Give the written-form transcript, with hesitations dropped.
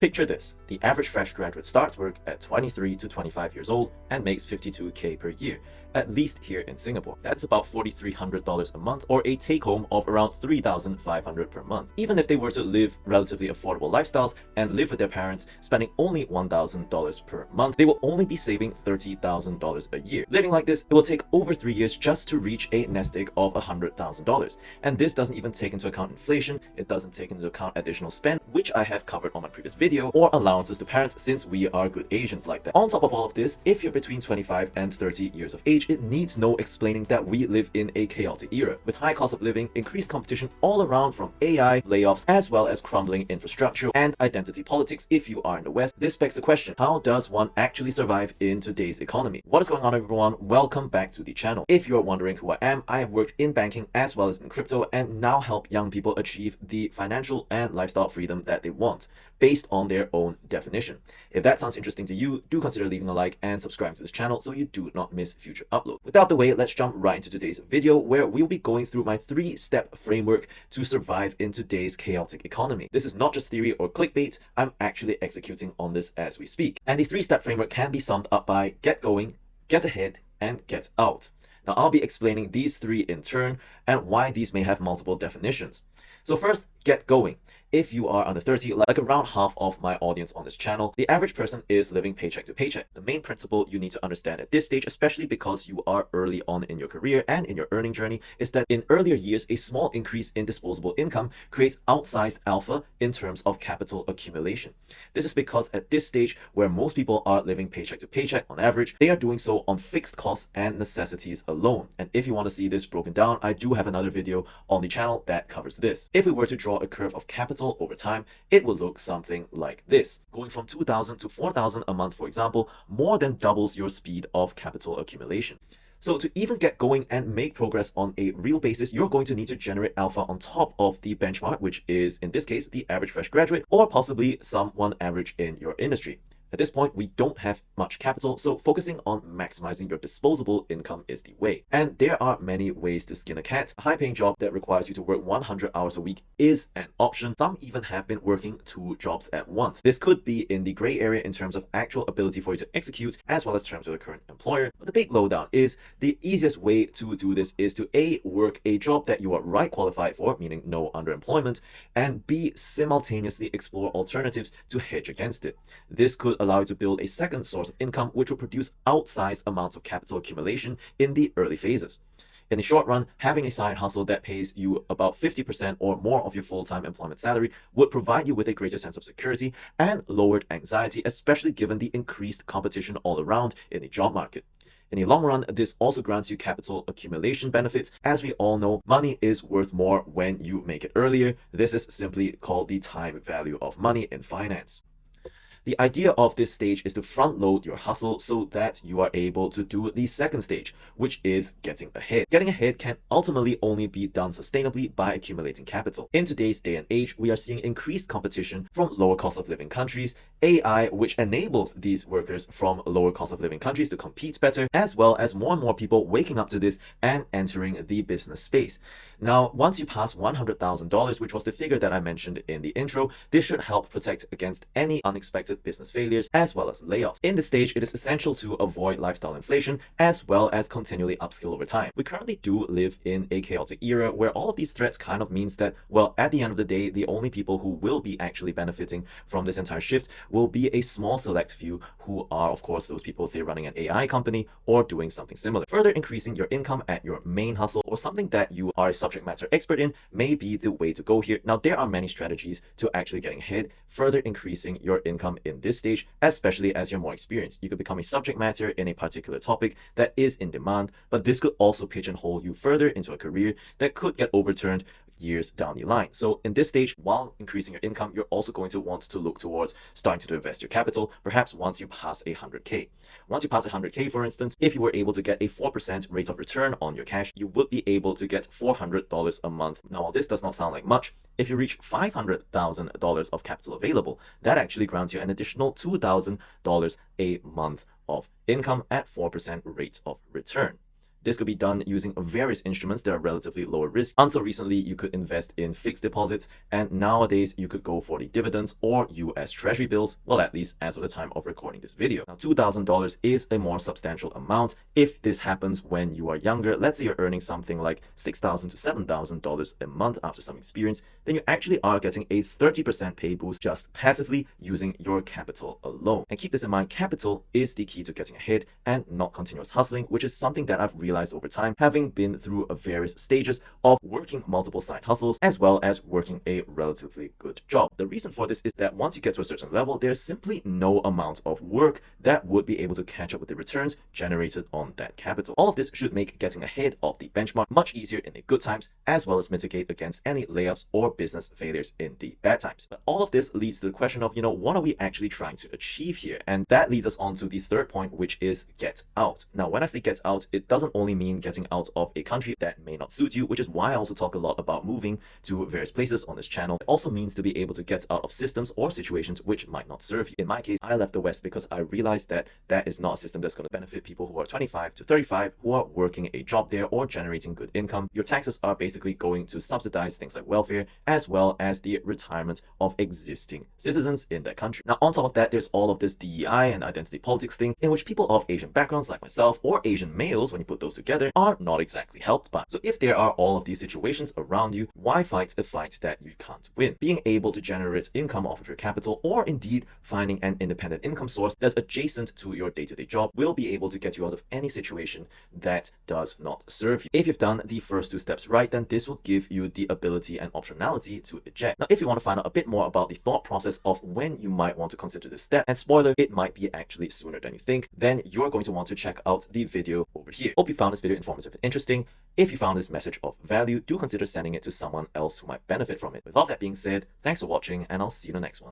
Picture this: the average fresh graduate starts work at 23 to 25 years old and makes 52K per year, at least here in Singapore. That's about $4,300 a month, or a take-home of around $3,500 per month. Even if they were to live relatively affordable lifestyles and live with their parents, spending only $1,000 per month, they will only be saving $30,000 a year. Living like this, it will take over 3 years just to reach a nest egg of $100,000. And this doesn't even take into account inflation, it doesn't take into account additional spend, which I have covered on my previous video, or allowances to parents, since we are good Asians like that. On top of all of this, if you're between 25 and 30 years of age, it needs no explaining that we live in a chaotic era, with high cost of living, increased competition all around from AI, layoffs, as well as crumbling infrastructure and identity politics if you are in the West. This begs the question, how does one actually survive in today's economy? What is going on, everyone? Welcome back to the channel. If you're wondering who I am, I have worked in banking as well as in crypto, and now help young people achieve the financial and lifestyle freedom that they want, based on their own definition. If that sounds interesting to you, do consider leaving a like and subscribing to this channel so you do not miss future uploads. Without the way, let's jump right into today's video, where we'll be going through my 3-step framework to survive in today's chaotic economy. This is not just theory or clickbait, I'm actually executing on this as we speak. And the 3-step framework can be summed up by get going, get ahead, and get out. Now, I'll be explaining these 3 in turn and why these may have multiple definitions. So first, get going. If you are under 30, like around half of my audience on this channel, the average person is living paycheck to paycheck. The main principle you need to understand at this stage, especially because you are early on in your career and in your earning journey, is that in earlier years, a small increase in disposable income creates outsized alpha in terms of capital accumulation. This is because at this stage, where most people are living paycheck to paycheck on average, they are doing so on fixed costs and necessities alone. And if you want to see this broken down, I do have another video on the channel that covers this. If we were to draw a curve of capital over time, it would look something like this. Going from $2,000 to $4,000 a month, for example, more than doubles your speed of capital accumulation. So to even get going and make progress on a real basis, you're going to need to generate alpha on top of the benchmark, which is in this case the average fresh graduate, or possibly someone average in your industry. At this point, we don't have much capital, so focusing on maximizing your disposable income is the way. And there are many ways to skin a cat. A high-paying job that requires you to work 100 hours a week is an option. Some even have been working 2 jobs at once. This could be in the gray area in terms of actual ability for you to execute, as well as terms with the current employer. But the big lowdown is the easiest way to do this is to A, work a job that you are right qualified for, meaning no underemployment, and B, simultaneously explore alternatives to hedge against it. This could allow you to build a second source of income, which will produce outsized amounts of capital accumulation in the early phases. In the short run, having a side hustle that pays you about 50% or more of your full-time employment salary would provide you with a greater sense of security and lowered anxiety, especially given the increased competition all around in the job market. In the long run, this also grants you capital accumulation benefits. As we all know, money is worth more when you make it earlier. This is simply called the time value of money in finance. The idea of this stage is to front load your hustle so that you are able to do the second stage, which is getting ahead. Getting ahead can ultimately only be done sustainably by accumulating capital. In today's day and age, we are seeing increased competition from lower cost of living countries, AI, which enables these workers from lower cost of living countries to compete better, as well as more and more people waking up to this and entering the business space. Now, once you pass $100,000, which was the figure that I mentioned in the intro, this should help protect against any unexpected business failures as well as layoffs. In this stage, it is essential to avoid lifestyle inflation as well as continually upskill over time. We currently do live in a chaotic era where all of these threats kind of means that, well, at the end of the day, the only people who will be actually benefiting from this entire shift will be a small select few who are, of course, those people, say, running an AI company or doing something similar. Further increasing your income at your main hustle or something that you are a subject matter expert in may be the way to go here. Now, there are many strategies to actually getting ahead, further increasing your income in this stage, especially as you're more experienced. You could become a subject matter in a particular topic that is in demand, but this could also pigeonhole you further into a career that could get overturned years down the line. So in this stage, while increasing your income, you're also going to want to look towards starting to invest your capital, perhaps once you pass 100K. Once you pass 100K, for instance, if you were able to get a 4% rate of return on your cash, you would be able to get $400 a month. Now, while this does not sound like much, if you reach $500,000 of capital available, that actually grants you an additional $2,000 a month of income at 4% rates of return. This could be done using various instruments that are relatively lower risk. Until recently, you could invest in fixed deposits, and nowadays you could go for the dividends or US Treasury bills, well, at least as of the time of recording this video. Now, $2,000 is a more substantial amount. If this happens when you are younger, let's say you're earning something like $6,000 to $7,000 a month after some experience, then you actually are getting a 30% pay boost just passively using your capital alone. And keep this in mind, capital is the key to getting ahead and not continuous hustling, which is something that I've realized over time, having been through various stages of working multiple side hustles as well as working a relatively good job. The reason for this is that once you get to a certain level, there's simply no amount of work that would be able to catch up with the returns generated on that capital. All of this should make getting ahead of the benchmark much easier in the good times, as well as mitigate against any layoffs or business failures in the bad times. But all of this leads to the question of, what are we actually trying to achieve here? And that leads us on to the third point, which is get out. Now, when I say get out, it doesn't only mean getting out of a country that may not suit you, which is why I also talk a lot about moving to various places on this channel. It also means to be able to get out of systems or situations which might not serve you. In my case, I left the West because I realized that that is not a system that's going to benefit people who are 25 to 35 who are working a job there or generating good income. Your taxes are basically going to subsidize things like welfare as well as the retirement of existing citizens in that country. Now, on top of that, there's all of this DEI and identity politics thing in which people of Asian backgrounds like myself or Asian males, when you put those together, are not exactly helped by. So if there are all of these situations around you, why fight a fight that you can't win? Being able to generate income off of your capital, or indeed finding an independent income source that's adjacent to your day-to-day job, will be able to get you out of any situation that does not serve you. If you've done the first two steps right, then this will give you the ability and optionality to eject. Now, if you want to find out a bit more about the thought process of when you might want to consider this step, and spoiler, it might be actually sooner than you think, then you're going to want to check out the video over here. Hope you found this video informative and interesting. If you found this message of value, do consider sending it to someone else who might benefit from it. With all that being said, thanks for watching, and I'll see you in the next one.